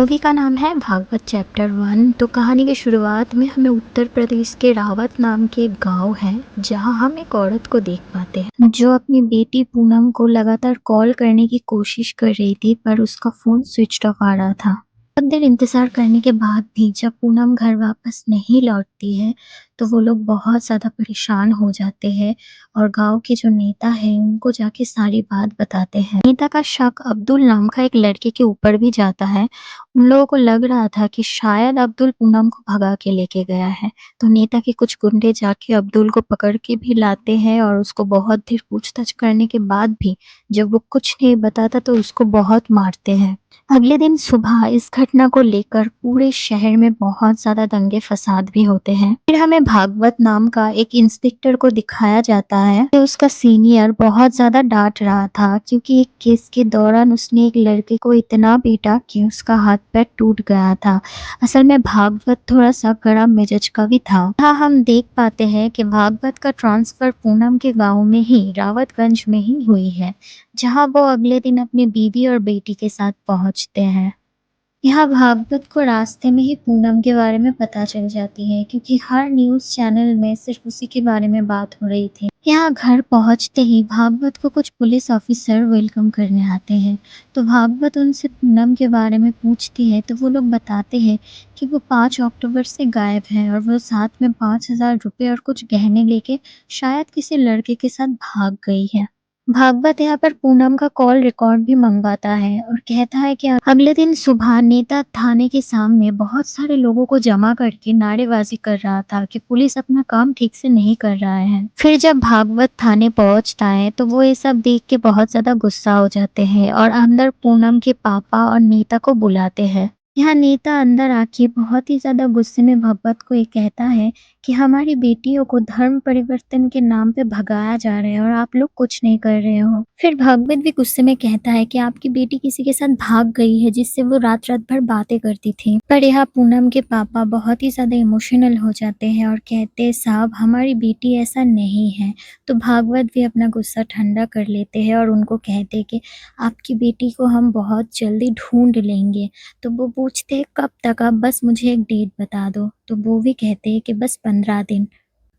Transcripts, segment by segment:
Movie का नाम है भागवत चैप्टर 1। तो कहानी की शुरुआत में हमें उत्तर प्रदेश के रावत नाम के एक गांव है, जहां हम एक औरत को देख पाते हैं जो अपनी बेटी पूनम को लगातार कॉल करने की कोशिश कर रही थी, पर उसका फोन स्विच ऑफ आ रहा था। बहुत देर इंतजार करने के बाद भी जब पूनम घर वापस नहीं लौटती है, तो वो लोग बहुत ज़्यादा परेशान हो जाते हैं और गांव के जो नेता हैं उनको जाके सारी बात बताते हैं। नेता का शक अब्दुल नाम का एक लड़के के ऊपर भी जाता है। उन लोगों को लग रहा था कि शायद अब्दुल पूनम को भगा के लेके गया है। तो नेता के कुछ गुंडे जाके अब्दुल को पकड़ के भी लाते हैं और उसको बहुत देर पूछताछ करने के बाद भी जब वो कुछ नहीं बताता तो उसको बहुत मारते हैं। अगले दिन सुबह इस घटना को लेकर पूरे शहर में बहुत ज्यादा दंगे फसाद भी होते हैं। फिर हमें भागवत नाम का एक इंस्पेक्टर को दिखाया जाता है कि उसका सीनियर बहुत ज्यादा डांट रहा था, क्योंकि एक केस के दौरान उसने एक लड़के को इतना पीटा कि उसका हाथ पैर टूट गया था। असल में भागवत थोड़ा सा कड़ा मिजाज का भी था। यहाँ हम देख पाते हैं कि भागवत का ट्रांसफर पूनम के गाँव में ही रावतगंज में ही हुई है, जहाँ वो अगले दिन अपनी बीवी और बेटी के साथ पहुंचते हैं। यहाँ भागवत को रास्ते में ही पूनम के बारे में पता चल जाती है, क्योंकि हर न्यूज़ चैनल में सिर्फ उसी के बारे में बात हो रही थी। यहाँ घर पहुंचते ही भागवत को कुछ पुलिस ऑफिसर वेलकम करने आते हैं। तो भागवत उनसे पूनम के बारे में पूछती है, तो वो लोग बताते हैं कि वो 5 अक्टूबर से गायब है और वो साथ में 5,000 रुपये और कुछ गहने लेके शायद किसी लड़के के साथ भाग गई है। भागवत यहाँ पर पूनम का कॉल रिकॉर्ड भी मंगवाता है और कहता है कि अगले दिन सुबह नेता थाने के सामने बहुत सारे लोगों को जमा करके नारेबाजी कर रहा था कि पुलिस अपना काम ठीक से नहीं कर रहा है। फिर जब भागवत थाने पहुंचता है तो वो ये सब देख के बहुत ज्यादा गुस्सा हो जाते हैं और अंदर पूनम के पापा और नेता को बुलाते हैं। यहाँ नेता अंदर आके बहुत ही ज्यादा गुस्से में भागवत को ये कहता है कि हमारी बेटियों को धर्म परिवर्तन के नाम पे भगाया जा रहा है और आप लोग कुछ नहीं कर रहे हो। फिर भागवत भी गुस्से में कहता है कि आपकी बेटी किसी के साथ भाग गई है जिससे वो रात रात भर बातें करती थी। पर यहाँ पूनम के पापा बहुत ही ज्यादा इमोशनल हो जाते हैं और कहते हैं, साहब हमारी बेटी ऐसा नहीं है। तो भागवत भी अपना गुस्सा ठंडा कर लेते हैं और उनको कहते हैं कि आपकी बेटी को हम बहुत जल्दी ढूंढ लेंगे। तो वो पूछते हैं कब तक, आप बस मुझे एक डेट बता दो। तो वो भी कहते हैं कि बस 15 दिन।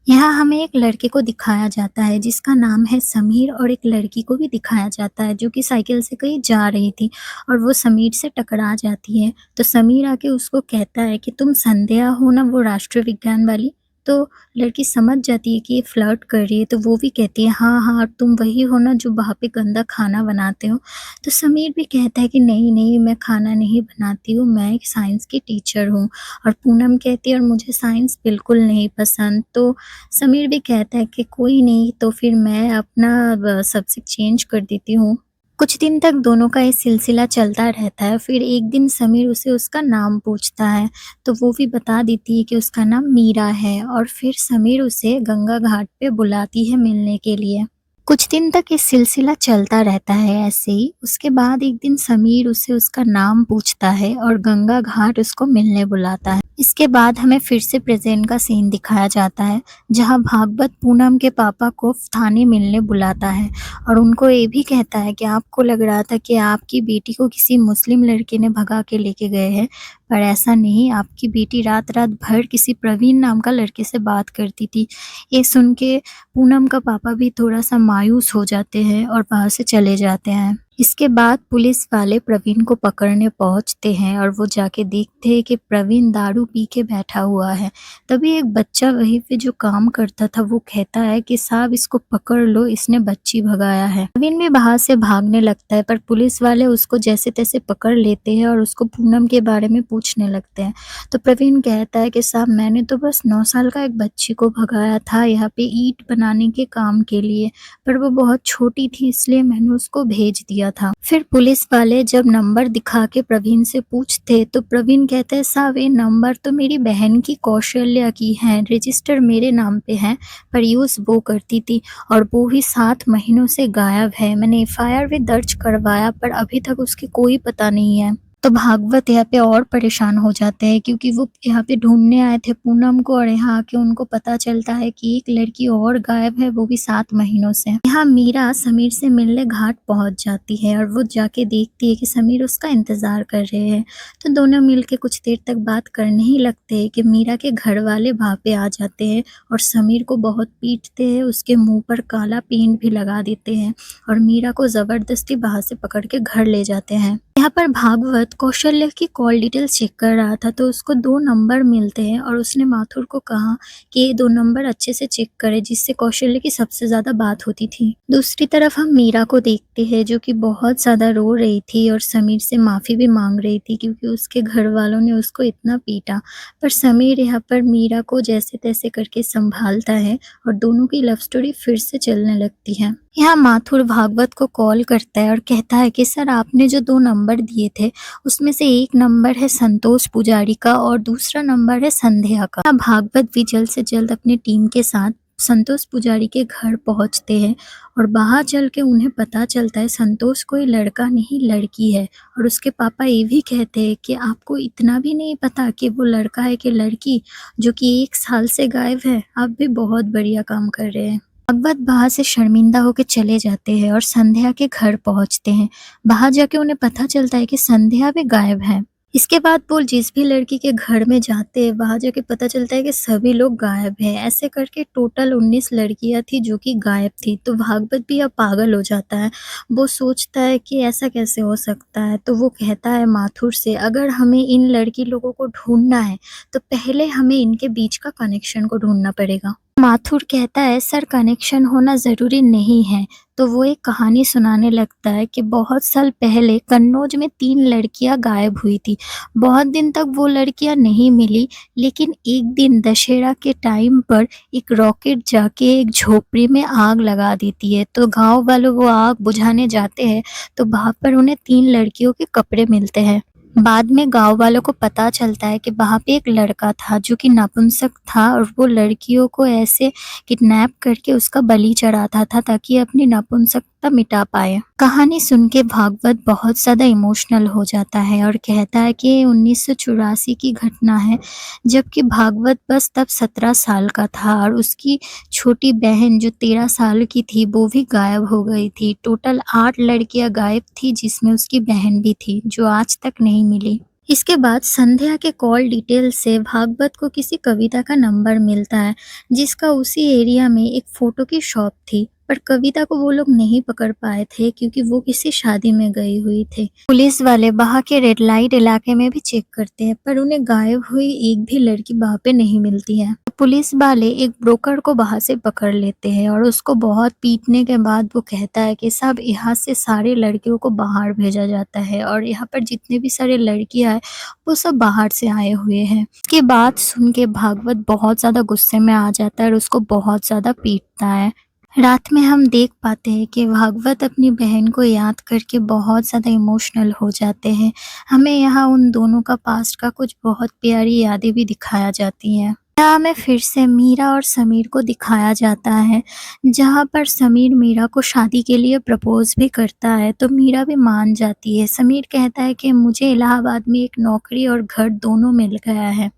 यहाँ हमें एक लड़के को दिखाया जाता है जिसका नाम है समीर, और एक लड़की को भी दिखाया जाता है जो कि साइकिल से कहीं जा रही थी और वो समीर से टकरा जाती है। तो समीर आके उसको कहता है कि तुम संध्या हो ना, वो राष्ट्रीय विज्ञान वाली। तो लड़की समझ जाती है कि ये फ्लर्ट कर रही है, तो वो भी कहती है हाँ हाँ तुम वही हो ना जो वहाँ पे गंदा खाना बनाते हो। तो समीर भी कहता है कि नहीं नहीं, मैं खाना नहीं बनाती हूँ, मैं एक साइंस की टीचर हूँ। और पूनम कहती है और मुझे साइंस बिल्कुल नहीं पसंद। तो समीर भी कहता है कि कोई नहीं, तो फिर मैं अपना सब्जेक्ट चेंज कर देती हूँ। कुछ दिन तक दोनों का ये सिलसिला चलता रहता है। फिर एक दिन समीर उसे उसका नाम पूछता है, तो वो भी बता देती है कि उसका नाम मीरा है। और फिर समीर उसे गंगा घाट पे बुलाती है मिलने के लिए। कुछ दिन तक ये सिलसिला चलता रहता है ऐसे ही। उसके बाद एक दिन समीर उसे उसका नाम पूछता है और गंगा घाट उसको मिलने बुलाता है। इसके बाद हमें फिर से प्रेजेंट का सीन दिखाया जाता है, जहां भागवत पूनम के पापा को थाने मिलने बुलाता है और उनको ये भी कहता है कि आपको लग रहा था कि आपकी बेटी को किसी मुस्लिम लड़के ने भगा के लेके गए हैं, पर ऐसा नहीं, आपकी बेटी रात रात भर किसी प्रवीण नाम का लड़के से बात करती थी। ये सुन के पूनम का पापा भी थोड़ा सा मायूस हो जाते हैं और वहां से चले जाते हैं। इसके बाद पुलिस वाले प्रवीण को पकड़ने पहुंचते हैं और वो जाके देखते हैं कि प्रवीण दारू पी के बैठा हुआ है। तभी एक बच्चा वहीं पे जो काम करता था वो कहता है कि साहब इसको पकड़ लो, इसने बच्ची भगाया है। प्रवीण भी बाहर से भागने लगता है, पर पुलिस वाले उसको जैसे तैसे पकड़ लेते हैं और उसको पूनम के बारे में पूछने लगते हैं। तो प्रवीण कहता है कि साहब मैंने तो बस 9 साल का एक बच्ची को भगाया था यहाँ पे ईंट बनाने के काम के लिए, पर वो बहुत छोटी थी इसलिए मैंने उसको भेज दिया था। फिर पुलिस वाले जब नंबर दिखा के प्रवीण से पूछते तो प्रवीण कहते हैं साहब ये नंबर तो मेरी बहन की कौशल्या की है, रजिस्टर मेरे नाम पे है, पर यूज वो करती थी और वो भी 7 महीनों से गायब है। मैंने एफआईआर भी दर्ज करवाया पर अभी तक उसकी कोई पता नहीं है। तो भागवत यहाँ पे और परेशान हो जाते हैं क्योंकि वो यहाँ पे ढूँढने आए थे पूनम को और यहाँ आके उनको पता चलता है कि एक लड़की और गायब है, वो भी 7 महीनों से। यहाँ मीरा समीर से मिलने घाट पहुँच जाती है और वो जाके देखती है कि समीर उसका इंतज़ार कर रहे हैं। तो दोनों मिलके कुछ देर तक बात करने ही लगते हैं कि मीरा के घर वाले वहाँ पे आ जाते हैं और समीर को बहुत पीटते हैं, उसके मुँह पर काला पेंट भी लगा देते हैं और मीरा को ज़बरदस्ती बाहर से पकड़ के घर ले जाते हैं। यहाँ पर भागवत कौशल्या की कॉल डिटेल्स चेक कर रहा था तो उसको 2 नंबर मिलते हैं और उसने माथुर को कहा कि ये 2 नंबर अच्छे से चेक करे, जिससे कौशल्या की सबसे ज़्यादा बात होती थी। दूसरी तरफ हम मीरा को देखते हैं जो कि बहुत ज़्यादा रो रही थी और समीर से माफ़ी भी मांग रही थी क्योंकि उसके घर वालों ने उसको इतना पीटा। पर समीर यहाँ पर मीरा को जैसे-तैसे करके संभालता है और दोनों की लव स्टोरी फिर से चलने लगती है। यहाँ माथुर भागवत को कॉल करता है और कहता है कि सर, आपने जो 2 नंबर दिए थे उसमें से एक नंबर है संतोष पुजारी का और दूसरा नंबर है संध्या का। यहाँ भागवत भी जल्द से जल्द अपनी टीम के साथ संतोष पुजारी के घर पहुंचते हैं और बाहर चल के उन्हें पता चलता है संतोष कोई लड़का नहीं लड़की है और उसके पापा ये भी कहते हैं कि आपको इतना भी नहीं पता कि वो लड़का है कि लड़की, जो कि 1 साल से गायब है। आप भी बहुत बढ़िया काम कर रहे हैं। भागवत बाहर से शर्मिंदा होकर चले जाते हैं और संध्या के घर पहुंचते हैं। बाहर जाके उन्हें पता चलता है कि संध्या भी गायब है। इसके बाद वो जिस भी लड़की के घर में जाते हैं वहां जाके पता चलता है कि सभी लोग गायब हैं। ऐसे करके टोटल 19 लड़कियां थी जो कि गायब थी। तो भागवत भी अब पागल हो जाता है। वो सोचता है कि ऐसा कैसे हो सकता है, तो वो कहता है माथुर से, अगर हमें इन लड़की लोगों को ढूंढना है तो पहले हमें इनके बीच का कनेक्शन को ढूंढना पड़ेगा। माथुर कहता है सर, कनेक्शन होना ज़रूरी नहीं है। तो वो एक कहानी सुनाने लगता है कि बहुत साल पहले कन्नौज में 3 लड़कियां गायब हुई थी। बहुत दिन तक वो लड़कियां नहीं मिली, लेकिन एक दिन दशहरा के टाइम पर एक रॉकेट जाके एक झोपड़ी में आग लगा देती है। तो गांव वालों वो आग बुझाने जाते हैं तो वहां पर उन्हें 3 लड़कियों के कपड़े मिलते हैं। बाद में गाँव वालों को पता चलता है कि वहाँ पे एक लड़का था जो कि नपुंसक था और वो लड़कियों को ऐसे किडनैप करके उसका बलि चढ़ाता था ताकि अपनी नपुंसकता मिटा पाए। कहानी सुन के भागवत बहुत ज़्यादा इमोशनल हो जाता है और कहता है कि 1984 की घटना है, जबकि भागवत बस तब 17 साल का था और उसकी छोटी बहन जो 13 साल की थी वो भी गायब हो गई थी। टोटल 8 लड़कियां गायब थी जिसमें उसकी बहन भी थी जो आज तक नहीं मिली। इसके बाद संध्या के कॉल डिटेल से भागवत को किसी कविता का नंबर मिलता है जिसका उसी एरिया में एक फोटो की शॉप थी। पर कविता को वो लोग नहीं पकड़ पाए थे क्योंकि वो किसी शादी में गई हुई थी। पुलिस वाले वहाँ के रेड लाइट इलाके में भी चेक करते हैं पर उन्हें गायब हुई एक भी लड़की वहाँ पे नहीं मिलती है। पुलिस वाले एक ब्रोकर को बाहर से पकड़ लेते हैं और उसको बहुत पीटने के बाद वो कहता है कि सब यहाँ से सारे लड़कियों को बाहर भेजा जाता है और यहाँ पर जितने भी सारे लड़कियां हैं वो सब बाहर से आए हुए हैं। इसके बात सुन के भागवत बहुत ज़्यादा गुस्से में आ जाता है और उसको बहुत ज़्यादा पीटता है। रात में हम देख पाते हैं कि भागवत अपनी बहन को याद करके बहुत ज़्यादा इमोशनल हो जाते हैं। हमें यहाँ उन दोनों का पास्ट का कुछ बहुत प्यारी यादें भी दिखाया जाती हैं। यहाँ हमें फिर से मीरा और समीर को दिखाया जाता है, जहाँ पर समीर मीरा को शादी के लिए प्रपोज भी करता है तो मीरा भी मान जाती है। समीर कहता है कि मुझे इलाहाबाद में एक नौकरी और घर दोनों मिल गया है।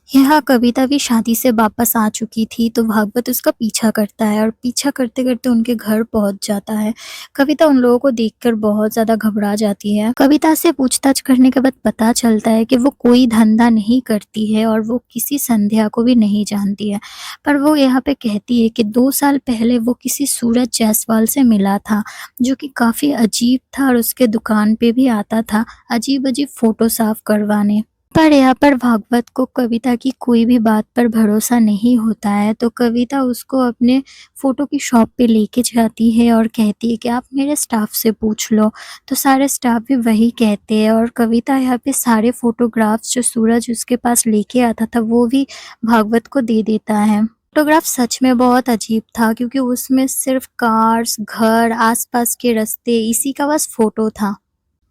यहाँ कविता भी शादी से वापस आ चुकी थी तो भागवत उसका पीछा करता है और पीछा करते करते उनके घर पहुंच जाता है। कविता उन लोगों को देखकर बहुत ज्यादा घबरा जाती है। कविता से पूछताछ करने के बाद पता चलता है कि वो कोई धंधा नहीं करती है और वो किसी संध्या को भी नहीं जानती है। पर वो यहाँ पे कहती है कि 2 साल पहले वो किसी सूरज जायसवाल से मिला था जो कि काफी अजीब था और उसके दुकान पे भी आता था अजीब अजीब फोटो साफ करवाने। पर यहाँ पर भागवत को कविता की कोई भी बात पर भरोसा नहीं होता है तो कविता उसको अपने फोटो की शॉप पे लेके जाती है और कहती है कि आप मेरे स्टाफ से पूछ लो। तो सारे स्टाफ भी वही कहते हैं और कविता यहाँ पे सारे फोटोग्राफ्स जो सूरज उसके पास लेके आता था वो भी भागवत को दे देता है। फोटोग्राफ सच में बहुत अजीब था क्योंकि उसमें सिर्फ कार्स, घर, आसपास के रास्ते, इसी का बस फोटो था।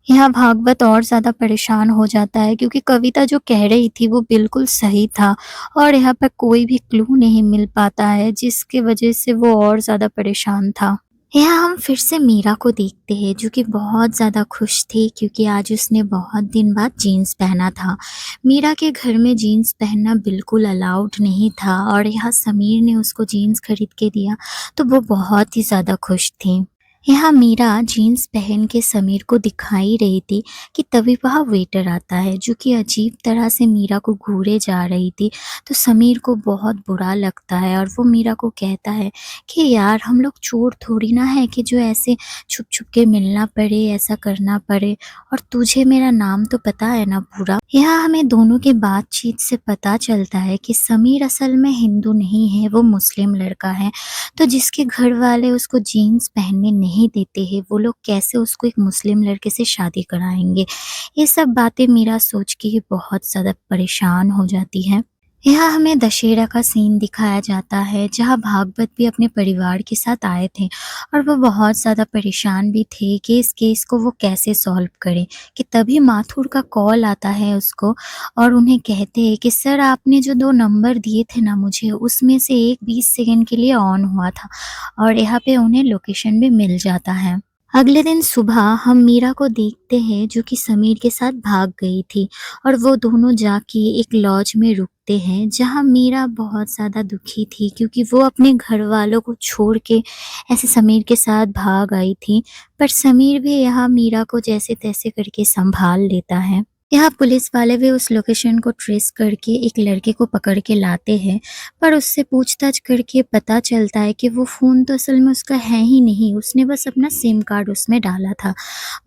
यहाँ भागवत और ज़्यादा परेशान हो जाता है क्योंकि कविता जो कह रही थी वो बिल्कुल सही था और यहाँ पर कोई भी क्लू नहीं मिल पाता है जिसकी वजह से वो और ज़्यादा परेशान था। यहाँ हम फिर से मीरा को देखते हैं जो कि बहुत ज़्यादा खुश थी क्योंकि आज उसने बहुत दिन बाद जीन्स पहना था। मीरा के घर में जीन्स पहनना बिल्कुल अलाउड नहीं था और यहाँ समीर ने उसको जीन्स खरीद के दिया तो वो बहुत ही ज़्यादा खुश थी। यहाँ मीरा जीन्स पहन के समीर को दिखाई रही थी कि तभी वहाँ वेटर आता है जो कि अजीब तरह से मीरा को घूरे जा रही थी। तो समीर को बहुत बुरा लगता है और वो मीरा को कहता है कि यार हम लोग चोर थोड़ी ना है कि जो ऐसे छुप छुप के मिलना पड़े, ऐसा करना पड़े, और तुझे मेरा नाम तो पता है ना पूरा। यहाँ हमें दोनों की बातचीत से पता चलता है कि समीर असल में हिंदू नहीं है, वो मुस्लिम लड़का है। तो जिसके घर वाले उसको जीन्स पहनने नहीं देते हैं, वो लोग कैसे उसको एक मुस्लिम लड़के से शादी कराएंगे। ये सब बातें मीरा सोच के ही बहुत ज़्यादा परेशान हो जाती है। यहाँ हमें दशहरा का सीन दिखाया जाता है जहाँ भागवत भी अपने परिवार के साथ आए थे और वो बहुत ज़्यादा परेशान भी थे कि इस केस को वो कैसे सॉल्व करें। कि तभी माथुर का कॉल आता है उसको और उन्हें कहते हैं कि सर आपने जो 2 नंबर दिए थे ना मुझे, उसमें से एक 20 सेकंड के लिए ऑन हुआ था और यहाँ पे उन्हें लोकेशन भी मिल जाता है। अगले दिन सुबह हम मीरा को देखते हैं जो कि समीर के साथ भाग गई थी और वो दोनों जाके एक लॉज में रुकते हैं जहाँ मीरा बहुत ज़्यादा दुखी थी क्योंकि वो अपने घर वालों को छोड़ के ऐसे समीर के साथ भाग आई थी। पर समीर भी यहाँ मीरा को जैसे तैसे करके संभाल लेता है। यहाँ पुलिस वाले भी उस लोकेशन को ट्रेस करके एक लड़के को पकड़ के लाते हैं, पर उससे पूछताछ करके पता चलता है कि वो फ़ोन तो असल में उसका है ही नहीं, उसने बस अपना सिम कार्ड उसमें डाला था।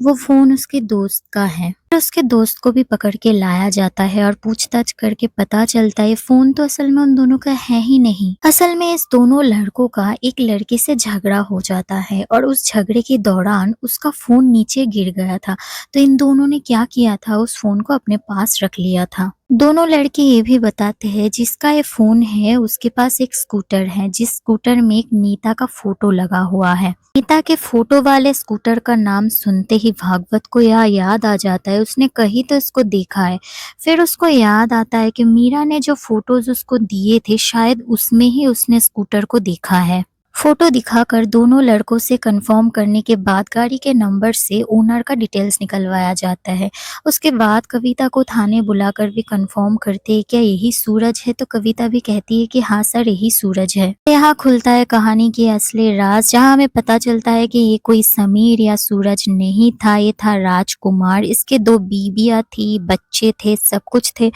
वो फ़ोन उसके दोस्त का है। फिर उसके दोस्त को भी पकड़ के लाया जाता है और पूछताछ करके पता चलता है फ़ोन तो असल में उन दोनों का है ही नहीं। असल में इस दोनों लड़कों का एक लड़के से झगड़ा हो जाता है और उस झगड़े के दौरान उसका फ़ोन नीचे गिर गया था। तो इन दोनों ने क्या किया था, उस फ़ोन को अपने पास रख लिया था। दोनों लड़के ये भी बताते हैं जिसका ये फ़ोन है उसके पास एक स्कूटर है जिस स्कूटर में एक नीता का फोटो लगा हुआ है। नीता के फोटो वाले स्कूटर का नाम सुनते ही भागवत को यह याद आ जाता है, उसने कहीं तो इसको देखा है। फिर उसको याद आता है कि मीरा ने जो फोटोज उसको दिए थे शायद उसमें ही उसने स्कूटर को देखा है। फोटो दिखाकर दोनों लड़कों से कंफर्म करने के बाद गाड़ी के नंबर से ओनर का डिटेल्स निकलवाया जाता है। उसके बाद कविता को थाने बुलाकर भी कंफर्म करते हैं क्या यही सूरज है, तो कविता भी कहती है कि हाँ सर यही सूरज है। यहाँ खुलता है कहानी की असली राज जहाँ हमें पता चलता है कि ये कोई समीर या सूरज नहीं था, ये था राजकुमार। इसके 2 बीवियां थी, बच्चे थे, सब कुछ थे,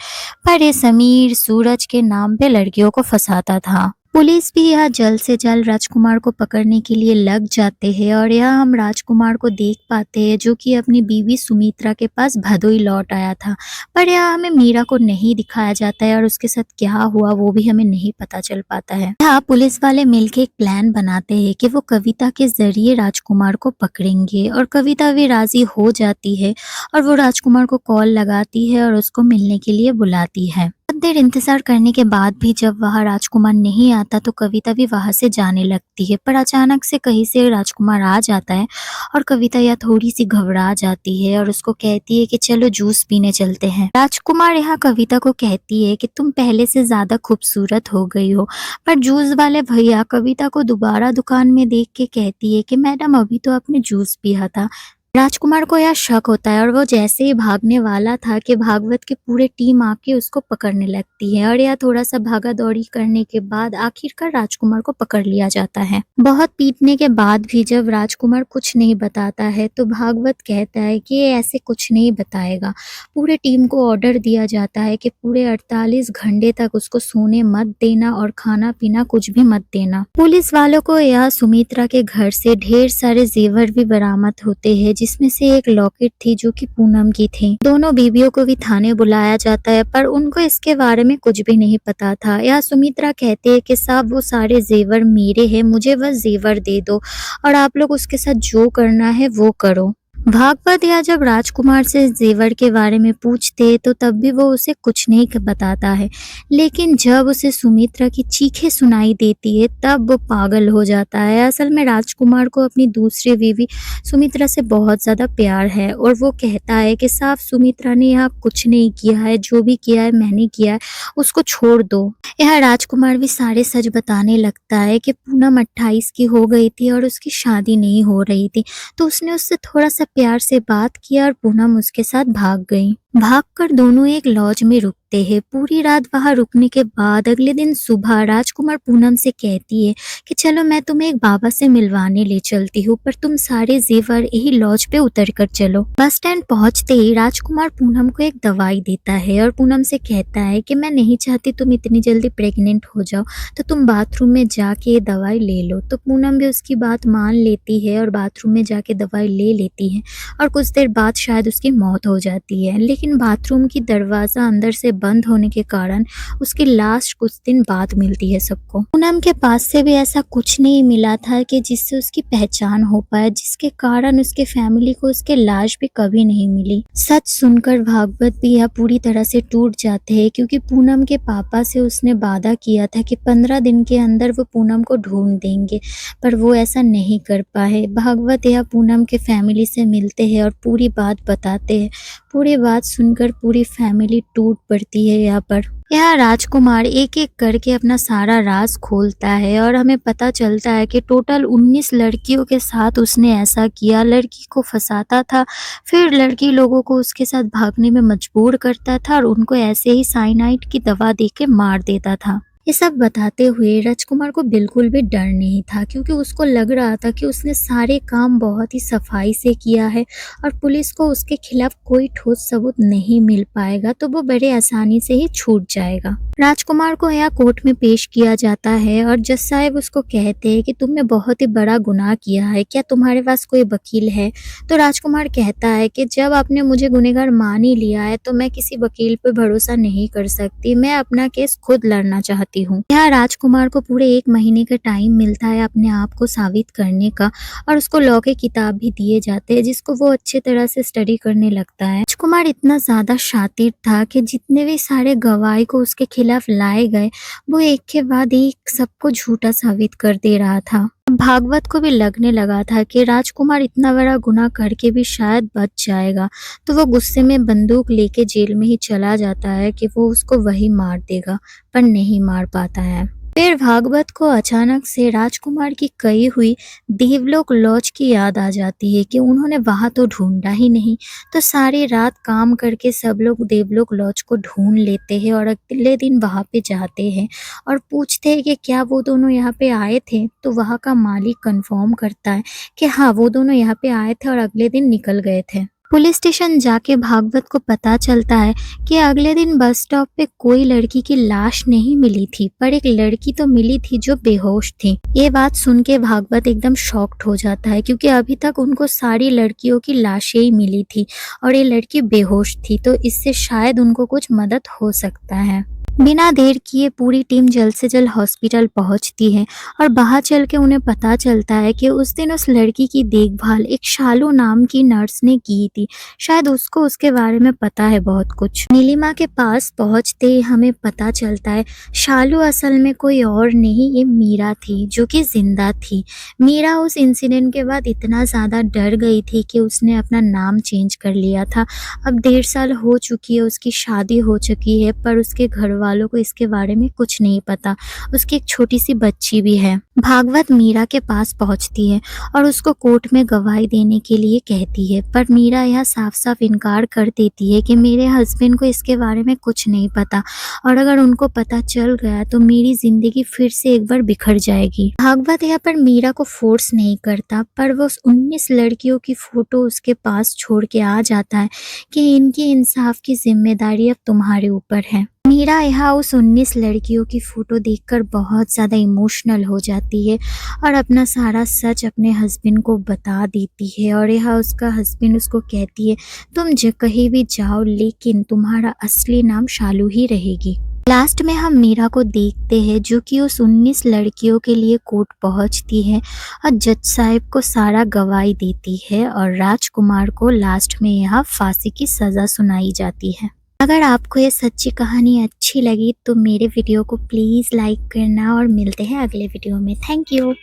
पर ये समीर सूरज के नाम पे लड़कियों को फंसाता था। पुलिस भी यहाँ जल्द से जल्द राजकुमार को पकड़ने के लिए लग जाते हैं और यहाँ हम राजकुमार को देख पाते हैं जो कि अपनी बीवी सुमित्रा के पास भदोई लौट आया था। पर यहाँ हमें मीरा को नहीं दिखाया जाता है और उसके साथ क्या हुआ वो भी हमें नहीं पता चल पाता है। यहाँ पुलिस वाले मिलके एक प्लान बनाते हैं कि वो कविता के जरिए राजकुमार को पकड़ेंगे और कविता भी राजी हो जाती है और वो राजकुमार को कॉल लगाती है और उसको मिलने के लिए बुलाती है। बहुत देर इंतजार करने के बाद भी जब वहाँ राजकुमार नहीं आता तो कविता भी वहां से जाने लगती है, पर अचानक से कहीं से राजकुमार आ जाता है और कविता यह थोड़ी सी घबरा जाती है और उसको कहती है कि चलो जूस पीने चलते हैं। राजकुमार यहाँ कविता को कहती है कि तुम पहले से ज्यादा खूबसूरत हो गई हो, पर जूस वाले भैया कविता को दोबारा दुकान में देख के कहती है कि मैडम अभी तो आपने जूस पिया था। राजकुमार को यह शक होता है और वो जैसे ही भागने वाला था कि भागवत की पूरी टीम आके उसको पकड़ने लगती है और यह थोड़ा सा भागा दौड़ी करने के बाद आखिरकार राजकुमार को पकड़ लिया जाता है। बहुत पीटने के बाद भी जब राजकुमार कुछ नहीं बताता है तो भागवत कहता है कि ये ऐसे कुछ नहीं बताएगा। पूरे टीम को ऑर्डर दिया जाता है कि पूरे 48 घंटे तक उसको सोने मत देना और खाना पीना कुछ भी मत देना। पुलिस वालों को यह सुमित्रा के घर से ढेर सारे जेवर भी बरामद होते हैं जिसमें से एक लॉकेट थी जो कि पूनम की थी। दोनों बीवियों को भी थाने बुलाया जाता है पर उनको इसके बारे में कुछ भी नहीं पता था। यह सुमित्रा कहते हैं कि साहब वो सारे जेवर मेरे हैं, मुझे बस जेवर दे दो और आप लोग उसके साथ जो करना है वो करो। भागवत या जब राजकुमार से जेवर के बारे में पूछते तो तब भी वो उसे कुछ नहीं बताता है, लेकिन जब उसे सुमित्रा की चीखें सुनाई देती है तब वो पागल हो जाता है। असल में राजकुमार को अपनी दूसरी बीवी सुमित्रा से बहुत ज्यादा प्यार है और वो कहता है कि साफ सुमित्रा ने यहाँ कुछ नहीं किया है, जो भी किया है मैंने किया है, उसको छोड़ दो। यहाँ राजकुमार भी सारे सच बताने लगता है कि पूनम 28 की हो गई थी और उसकी शादी नहीं हो रही थी, तो उसने उससे थोड़ा-सा प्यार से बात किया और पूनम उसके साथ भाग गई। भागकर दोनों एक लॉज में रुकते हैं। पूरी रात वहां रुकने के बाद अगले दिन सुबह राजकुमार पूनम से कहती है कि चलो मैं तुम्हें एक बाबा से मिलवाने ले चलती हूँ, पर तुम सारे जेवर यही लॉज पे उतर कर चलो। बस स्टैंड पहुंचते ही राजकुमार पूनम को एक दवाई देता है और पूनम से कहता है कि मैं नहीं चाहती तुम इतनी जल्दी प्रेग्नेंट हो जाओ, तो तुम बाथरूम में जाके ये दवाई ले लो। तो पूनम भी उसकी बात मान लेती है और बाथरूम में जाके दवाई ले लेती है और कुछ देर बाद शायद उसकी मौत हो जाती है, लेकिन बाथरूम की दरवाजा अंदर से बंद होने के कारण उसकी लाश कुछ दिन बाद मिलती है सबको। पूनम के पास से भी ऐसा कुछ नहीं मिला था कि जिससे उसकी पहचान हो पाए, जिसके कारण उसके फैमिली को उसके लाश भी कभी नहीं मिली। सच सुनकर भागवत भी यह पूरी तरह से टूट जाते हैं, क्योंकि पूनम के पापा से उसने वादा किया था कि 15 दिन के अंदर वो पूनम को ढूंढ देंगे, पर वो ऐसा नहीं कर पाए। भागवत यह पूनम के फैमिली से मिलते हैं और पूरी बात बताते हैं। पूरी बात सुनकर पूरी फैमिली टूट पड़ती है। यहाँ पर यह राजकुमार एक एक करके अपना सारा राज खोलता है और हमें पता चलता है कि टोटल 19 लड़कियों के साथ उसने ऐसा किया। लड़की को फंसाता था, फिर लड़की लोगों को उसके साथ भागने में मजबूर करता था और उनको ऐसे ही साइनाइड की दवा देके मार देता था। ये सब बताते हुए राजकुमार को बिल्कुल भी डर नहीं था, क्योंकि उसको लग रहा था कि उसने सारे काम बहुत ही सफाई से किया है और पुलिस को उसके खिलाफ कोई ठोस सबूत नहीं मिल पाएगा, तो वो बड़े आसानी से ही छूट जाएगा। राजकुमार को यहाँ कोर्ट में पेश किया जाता है और जज साहब उसको कहते हैं कि तुमने बहुत ही बड़ा गुनाह किया है, क्या तुम्हारे पास कोई वकील है? तो राजकुमार कहता है कि जब आपने मुझे गुनहगार मान ही लिया है तो मैं किसी वकील पर भरोसा नहीं कर सकती, मैं अपना केस खुद लड़ना चाहती हूँ। यहाँ राजकुमार को पूरे 1 महीने का टाइम मिलता है अपने आप को साबित करने का और उसको लॉ के किताब भी दिए जाते हैं, जिसको वो अच्छे तरह से स्टडी करने लगता है। राजकुमार इतना ज्यादा शातिर था कि जितने भी सारे गवाही को उसके खिलाफ लाए गए, वो एक के बाद एक सबको झूठा साबित कर दे रहा था। भागवत को भी लगने लगा था कि राजकुमार इतना बड़ा गुनाह करके भी शायद बच जाएगा, तो वो गुस्से में बंदूक लेके जेल में ही चला जाता है कि वो उसको वही मार देगा, पर नहीं मार पाता है। फिर भागवत को अचानक से राजकुमार की कही हुई देवलोक लॉज की याद आ जाती है कि उन्होंने वहां तो ढूंढा ही नहीं, तो सारी रात काम करके सब लोग देवलोक लॉज को ढूंढ लेते हैं और अगले दिन वहां पे जाते हैं और पूछते हैं कि क्या वो दोनों यहाँ पे आए थे, तो वहां का मालिक कंफर्म करता है कि हाँ वो दोनों यहाँ पे आए थे और अगले दिन निकल गए थे। पुलिस स्टेशन जाके भागवत को पता चलता है कि अगले दिन बस स्टॉप पे कोई लड़की की लाश नहीं मिली थी, पर एक लड़की तो मिली थी जो बेहोश थी। ये बात सुन के भागवत एकदम शॉक्ड हो जाता है, क्योंकि अभी तक उनको सारी लड़कियों की लाशें ही मिली थी और ये लड़की बेहोश थी, तो इससे शायद उनको कुछ मदद हो सकता है। बिना देर किए पूरी टीम जल्द से जल्द हॉस्पिटल पहुंचती है और बाहर चल के उन्हें पता चलता है कि उस दिन उस लड़की की देखभाल एक शालू नाम की नर्स ने की थी। शायद उसको उसके बारे में पता है बहुत कुछ। नीलिमा के पास पहुंचते ही हमें पता चलता है शालू असल में कोई और नहीं, ये मीरा थी जो कि जिंदा थी। मीरा उस इंसिडेंट के बाद इतना ज्यादा डर गई थी कि उसने अपना नाम चेंज कर लिया था। अब 1.5 साल हो चुकी है, उसकी शादी हो चुकी है, पर उसके घर वालों को इसके बारे में कुछ नहीं पता। उसकी एक छोटी सी बच्ची भी है। भागवत मीरा के पास पहुंचती है और उसको कोर्ट में गवाही देने के लिए कहती है, पर मीरा यह साफ साफ इनकार कर देती है कि मेरे हस्बैंड को इसके बारे में कुछ नहीं पता और अगर उनको पता चल गया तो मेरी जिंदगी फिर से एक बार बिखर जाएगी। भागवत यहाँ पर मीरा को फोर्स नहीं करता, पर वो 19 लड़कियों की फोटो उसके पास छोड़ के आ जाता है कि इनकी इंसाफ की जिम्मेदारी अब तुम्हारे ऊपर है। मीरा यहाँ उस 19 लड़कियों की फोटो देखकर बहुत ज़्यादा इमोशनल हो जाती है और अपना सारा सच अपने हस्बैंड को बता देती है और यहाँ उसका हस्बैंड उसको कहती है तुम कहीं भी जाओ लेकिन तुम्हारा असली नाम शालू ही रहेगी। लास्ट में हम मीरा को देखते हैं जो कि उस 19 लड़कियों के लिए कोर्ट पहुंचती है और जज साहब को सारा गवाही देती है और राजकुमार को लास्ट में यहाँ फांसी की सज़ा सुनाई जाती है। अगर आपको ये सच्ची कहानी अच्छी लगी तो मेरे वीडियो को प्लीज़ लाइक करना और मिलते हैं अगले वीडियो में। Thank you.